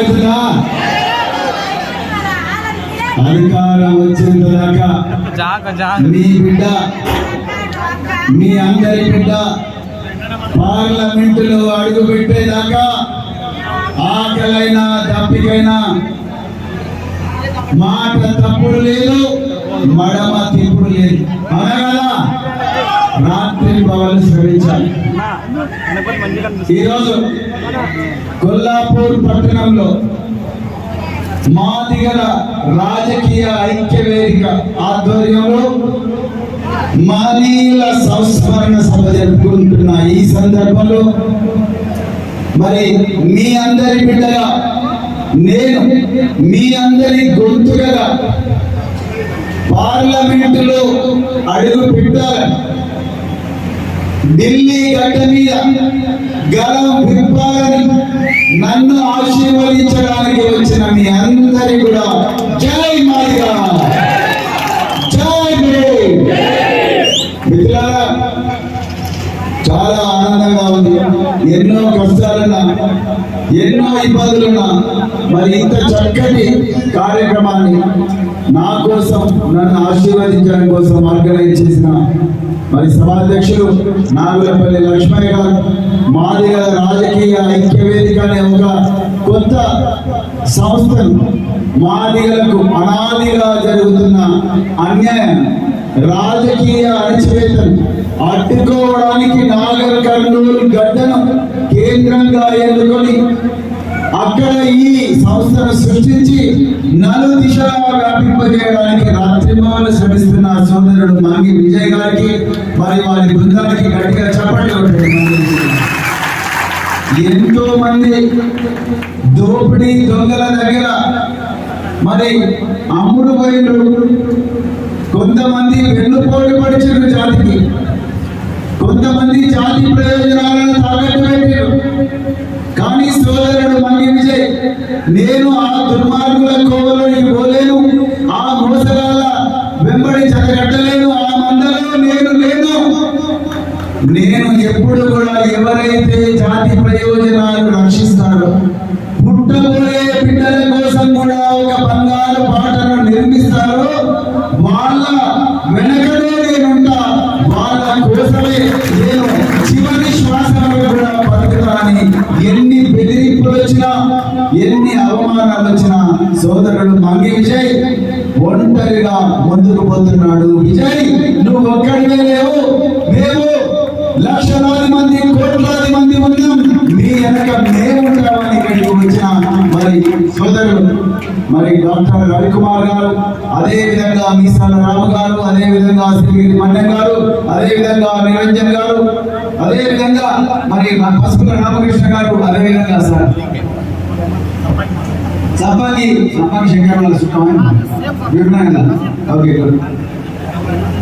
అర్థమవుతుందా? అధికారం వచ్చేంత దాకా మీ బిడ్డ, మీ అందరి బిడ్డ పార్లమెంటులో అడుగు పెట్టేదాకా ఆకలైనా దప్పికైనా మాట తప్పుడు లేదు, మడమ తిప్పుడు లేదు. అనగల రాత్రి పవలు శ్రమించాలి. ఈరోజు కొల్లాపూర్ పట్టణంలో మాదిగల రాజకీయ ఐక్య వేదిక ఆధ్వర్యంలో మానీయుల సంస్మరణ సభ జరుపుకుంటున్న ఈ సందర్భంలో మరి మీ అందరి బిడ్డగా నేను మీ అందరి గొంతుగా పార్లమెంటులో అడుగు పెట్టాలని, ఢిల్లీ గడ్డ మీద గలం విప్పాలని నన్ను ఆశీర్వదించడానికి వచ్చిన మీ అందరి కూడా జై మాదిగా, జై మిత్రులారా. చాలా ఆనందంగా ఉంది. ఎన్నో కష్టాలున్నా, ఎన్నో ఇబ్బందులున్నా మరి ఇంత చక్కటి కార్యక్రమాన్ని నా కోసం, నన్ను ఆశీర్వదించడం కోసం ఆర్గనైజ్ చేసిన మరి సభాధ్యక్షులు నాగులపల్లి లక్ష్మయ్య గారు, మాదిగల రాజకీయ ఐక్య వేదిక అనే ఒక కొత్త సంస్థను, మాదిగలకు అనాదిగా జరుగుతున్న అన్యాయం, రాజకీయ అణచివేతను అడ్డుకోవడానికి నాగర్ కర్నూలు గడ్డను కేంద్రంగా ఎన్నుకొని అక్కడ ఈ సంస్థను సృష్టించి నలుదిశలా వ్యాపింపజేయడానికి రాత్రింబవళ్ళు శ్రమిస్తున్న సోదరుడు మంగి విజయ్ గారికి మరి వారి బృందానికి గట్టిగా చప్పట్లు కొట్టండి. ఎంతో మంది దోపిడీ దొంగల దగ్గర మరి అమ్ముడు పోయినరు, కొంతమంది వెన్నుపోటు పడిచారు జాతికి, కొంతమంది జాతి ప్రయోజనాలను తాకట్టు పెట్టారు. కానీ సోదరుడు మంగి విజయ్, నేను ఆ దుర్మార్గుల కోవలోనికి పోలేను, ఆ మోసగాల వెంబడి జరగట్టలేను, ఆ మందలో నేను లేను. నేను ఎప్పుడు కూడా ఎవరైతే జాతి ప్రయోజనాలు రక్షిస్తారో, పుట్టబోయే బిడ్డల కోసం కూడా ఒక బంగారు బాటను నిర్మిస్తారో వాళ్ళ వెనకనే నేనుంటా, వాళ్ళ కోసమే నేను చివరి శ్వాసలో కూడా బతుకుతానని ఎన్ని బెదిరింపులు వచ్చినా, ఎన్ని అవమానాలు వచ్చినా సోదరుడు మంగి విజయ్ ఒంటరిగా ముందుకు పోతున్నాడు. విజయ్, నువ్వు ఒక్కడివే లేవు, మేము లక్షలాది మంది, కోట్లాది మంది ఉన్నాం, మీ వెనక మేము ఉంటామని ఇక్కడికి వచ్చిన మరి సోదరుడు మరి డాక్టర్ రవికుమార్ గారు, అదే విధంగా మీసాల రాము గారు, అదే విధంగా శ్రీగిరి మన్యం గారు, అదే విధంగా నిరంజన్ గారు, అదే విధంగా మరి పసుపుల రామకృష్ణ గారు, అదే విధంగా సార్ సబ్బాకి శంకర్ ఓకే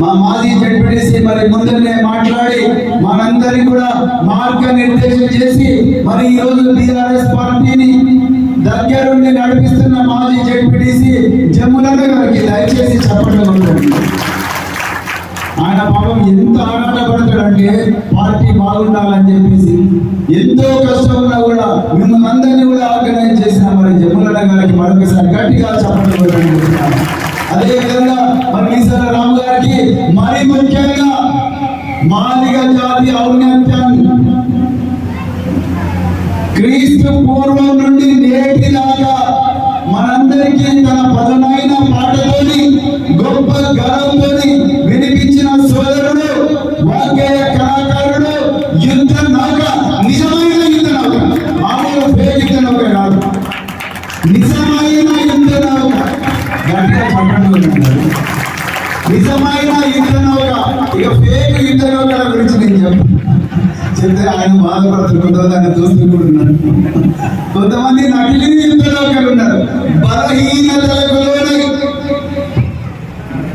మా మాజీ జడ్పీటీసీ మరి ముందరనే మాట్లాడి మనందరినీ కూడా మార్గనిర్దేశం చేసి మరి ఈ రోజు టీఆర్ఎస్ పార్టీని దగ్గరుండి నడిపిస్తున్న మాజీ జడ్పీటీసీ జమ్ములన్న గారికి దయచేసి చెప్పడం. ఆయన పాపం ఎంత ఆరాటపడతాడంటే పార్టీ బాగుండాలని చెప్పేసి ఎంతో కష్టం ఉన్నా కూడా మిమ్మల్ని అందరినీ కూడా ఆర్గనైజ్ చేసిన మరి జమ్ములన్న గారికి మరొకసారి గట్టిగా చెప్పడం. అదే విధంగా మరి మీసాల రాము గారికి మరి ముఖ్యంగా మాదిగ జాతి ఔన్నత్యాన్ని క్రీస్తు పూర్వం నుండి నేటి దాకా మనందరికీ తన పదమైన పాటతోని గొప్ప గర్వంతోని వినిపించిన సోదరుడు, వాగ్గేయ కళాకారుడు, యుద్ధ నౌక, నిజమైన యుద్ధ నౌక, మామూలు ఫేక్ యుద్ధ నౌక కాదు, నిజమైన యుద్ధ నౌక. నిజమైన యుద్ధ నౌక. ఇక ఫేక్ యుద్ధ నౌకల గురించి నేను చెప్తే ఆయన బాధపడుతున్నారు, కొంతమంది చూస్తున్నాడు, కొంతమంది నకిలీ యుద్ధ నౌకలు ఉన్నారు. బలహీనతలకు